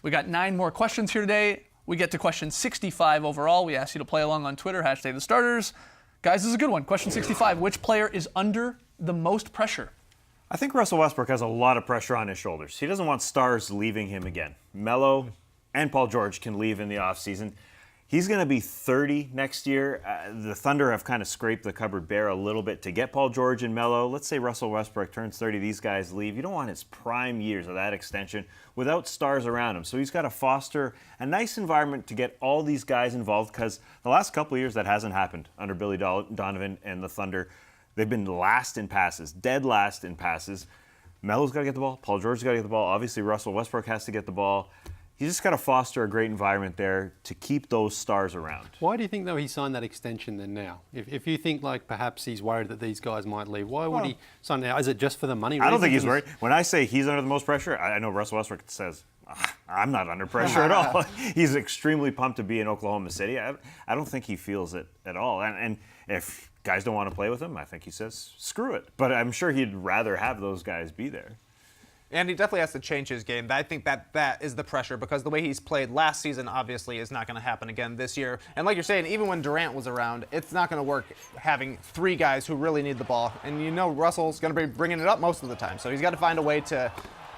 We got 9 more questions here today. We get to question 65 overall. We asked you to play along on Twitter, #TheStarters. Guys, this is a good one. Question 65, which player is under the most pressure? I think Russell Westbrook has a lot of pressure on his shoulders. He doesn't want stars leaving him again. Melo and Paul George can leave in the offseason. He's going to be 30 next year. The Thunder have kind of scraped the cupboard bare a little bit to get Paul George and Melo. Let's say Russell Westbrook turns 30, these guys leave. You don't want his prime years of that extension without stars around him. So he's got to foster a nice environment to get all these guys involved, because the last couple of years that hasn't happened under Billy Donovan and the Thunder. They've been last in passes, dead last in passes. Melo's got to get the ball. Paul George's got to get the ball. Obviously, Russell Westbrook has to get the ball. You just got to foster a great environment there to keep those stars around. Why do you think, though, he signed that extension then now? If you think, like, perhaps he's worried that these guys might leave, why would he sign now? Is it just for the money? I don't think he's worried. When I say he's under the most pressure, I know Russell Westbrook says, I'm not under pressure at all. He's extremely pumped to be in Oklahoma City. I don't think he feels it at all. And if guys don't want to play with him, I think he says, screw it. But I'm sure he'd rather have those guys be there. And he definitely has to change his game. I think that is the pressure, because the way he's played last season obviously is not going to happen again this year. And like you're saying, even when Durant was around, it's not going to work having 3 guys who really need the ball. And you know Russell's going to be bringing it up most of the time. So he's got to find a way to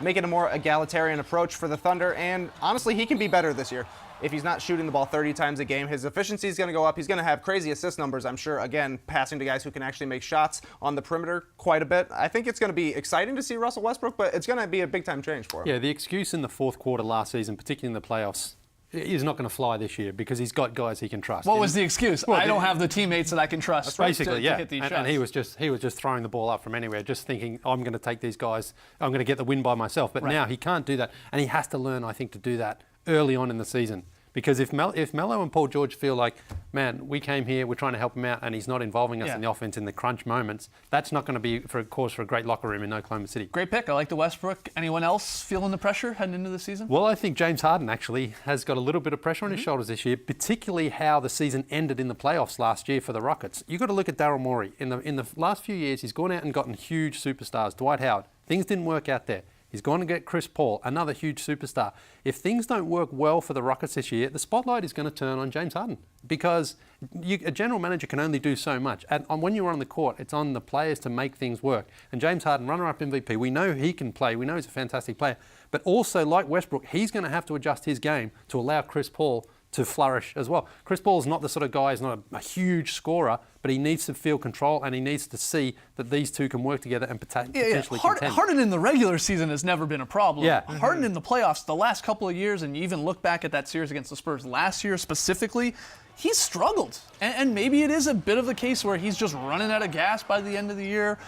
make it a more egalitarian approach for the Thunder. And honestly, he can be better this year. If he's not shooting the ball 30 times a game, his efficiency is going to go up. He's going to have crazy assist numbers, I'm sure. Again, passing to guys who can actually make shots on the perimeter quite a bit. I think it's going to be exciting to see Russell Westbrook, but it's going to be a big-time change for him. Yeah, the excuse in the fourth quarter last season, particularly in the playoffs, is not going to fly this year because he's got guys he can trust. What was the excuse? I don't have the teammates that I can trust. Basically, to hit these shots. And he was just throwing the ball up from anywhere, just thinking, I'm going to take these guys, I'm going to get the win by myself. But now he can't do that, and he has to learn, I think, to do that early on in the season. Because if Melo and Paul George feel like, man, we came here, we're trying to help him out, and he's not involving us in the offense in the crunch moments, that's not going to be for a great locker room in Oklahoma City. Great pick. I like the Westbrook. Anyone else feeling the pressure heading into the season? Well, I think James Harden actually has got a little bit of pressure on his shoulders this year, particularly how the season ended in the playoffs last year for the Rockets. You've got to look at Daryl Morey. In the last few years, he's gone out and gotten huge superstars. Dwight Howard. Things didn't work out there. He's going to get Chris Paul, another huge superstar. If things don't work well for the Rockets this year, the spotlight is going to turn on James Harden, because a general manager can only do so much. And when you're on the court, it's on the players to make things work. And James Harden, runner-up MVP, we know he can play. We know he's a fantastic player. But also, like Westbrook, he's going to have to adjust his game to allow Chris Paul to flourish as well. Chris Paul's not the sort of guy, he's not a huge scorer, but he needs to feel control, and he needs to see that these two can work together and potentially contend. Harden in the regular season has never been a problem. Yeah. Harden in the playoffs, the last couple of years, and you even look back at that series against the Spurs last year specifically, he's struggled. And maybe it is a bit of the case where he's just running out of gas by the end of the year.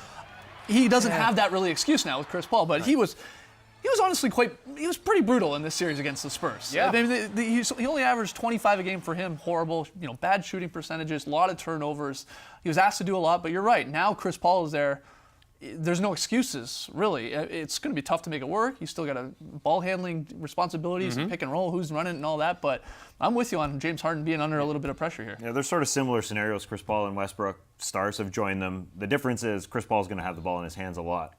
He doesn't have that really excuse now with Chris Paul, but he was honestly he was pretty brutal in this series against the Spurs. Yeah. I mean, he only averaged 25 a game for him, horrible, bad shooting percentages, a lot of turnovers. He was asked to do a lot, but you're right. Now Chris Paul is there. There's no excuses, really. It's going to be tough to make it work. He's still got a ball handling responsibilities, pick and roll, who's running and all that, but I'm with you on James Harden being under a little bit of pressure here. Yeah, they're sort of similar scenarios. Chris Paul and Westbrook, stars have joined them. The difference is Chris Paul's going to have the ball in his hands a lot.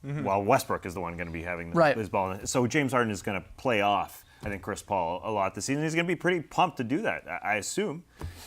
While Westbrook is the one going to be having his ball. So James Harden is going to play off, I think, Chris Paul a lot this season. He's going to be pretty pumped to do that, I assume.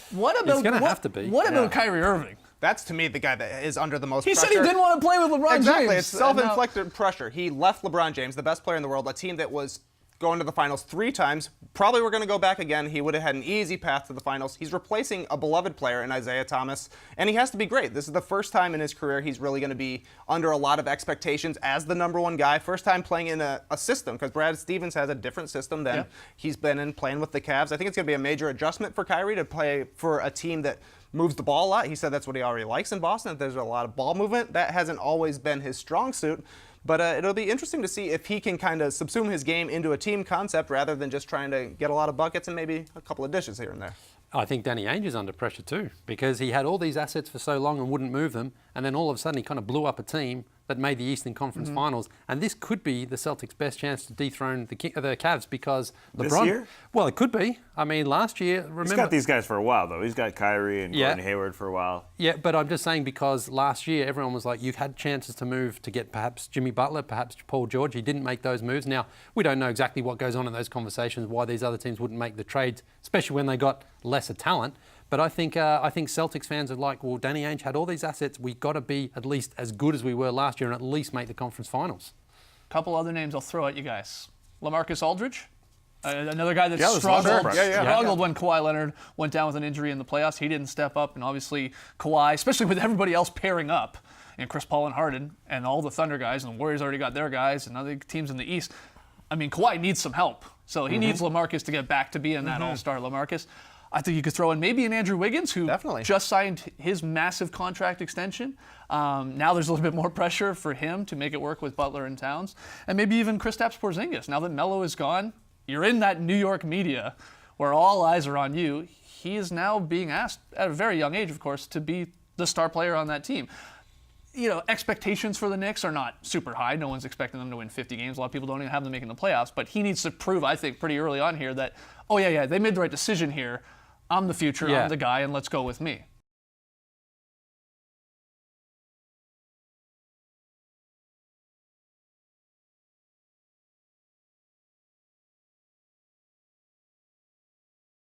He's going to have to be. What about Kyrie Irving? That's, to me, the guy that is under the most pressure. pressure. He said he didn't want to play with LeBron James. Exactly. It's self-inflicted pressure. He left LeBron James, the best player in the world, a team that was going to the finals 3 times. Probably we're going to go back again. He would have had an easy path to the finals. He's replacing a beloved player in Isaiah Thomas, and he has to be great. This is the first time in his career he's really going to be under a lot of expectations as the #1 guy. First time playing in a system, because Brad Stevens has a different system than he's been in playing with the Cavs. I think it's going to be a major adjustment for Kyrie to play for a team that moves the ball a lot. He said that's what he already likes in Boston, that there's a lot of ball movement. That hasn't always been his strong suit. But it'll be interesting to see if he can kind of subsume his game into a team concept rather than just trying to get a lot of buckets and maybe a couple of dishes here and there. I think Danny Ainge is under pressure too, because he had all these assets for so long and wouldn't move them, and then all of a sudden he kind of blew up a team that made the Eastern Conference Finals, and this could be the Celtics' best chance to dethrone the Cavs because LeBron. This year? Well, it could be. I mean, last year, remember. He's got these guys for a while, though. He's got Kyrie and Yeah. Gordon Hayward for a while. Yeah, but I'm just saying because last year everyone was like, you had chances to move to get perhaps Jimmy Butler, perhaps Paul George. He didn't make those moves. Now, we don't know exactly what goes on in those conversations, why these other teams wouldn't make the trades, especially when they got lesser talent. But I think Celtics fans are like, well, Danny Ainge had all these assets. We've got to be at least as good as we were last year and at least make the conference finals. Couple other names I'll throw at you guys. LaMarcus Aldridge, another guy that Yeah, there's lots of struggled, pressure. struggled when Kawhi Leonard went down with an injury in the playoffs. He didn't step up, and obviously Kawhi, especially with everybody else pairing up, and Chris Paul and Harden, and all the Thunder guys, and the Warriors already got their guys, and other teams in the East. I mean, Kawhi needs some help, so he needs LaMarcus to get back to being that all-star LaMarcus. I think you could throw in maybe an Andrew Wiggins, who Definitely. just signed his massive contract extension. Now there's a little bit more pressure for him to make it work with Butler and Towns. And maybe even Kristaps Porzingis. Now that Melo is gone, you're in that New York media where all eyes are on you. He is now being asked, at a very young age, of course, to be the star player on that team. You know, expectations for the Knicks are not super high. No one's expecting them to win 50 games. A lot of people don't even have them making the playoffs. But he needs to prove, I think, pretty early on here that, oh, yeah, they made the right decision here. I'm the future, I'm the guy, and let's go with me.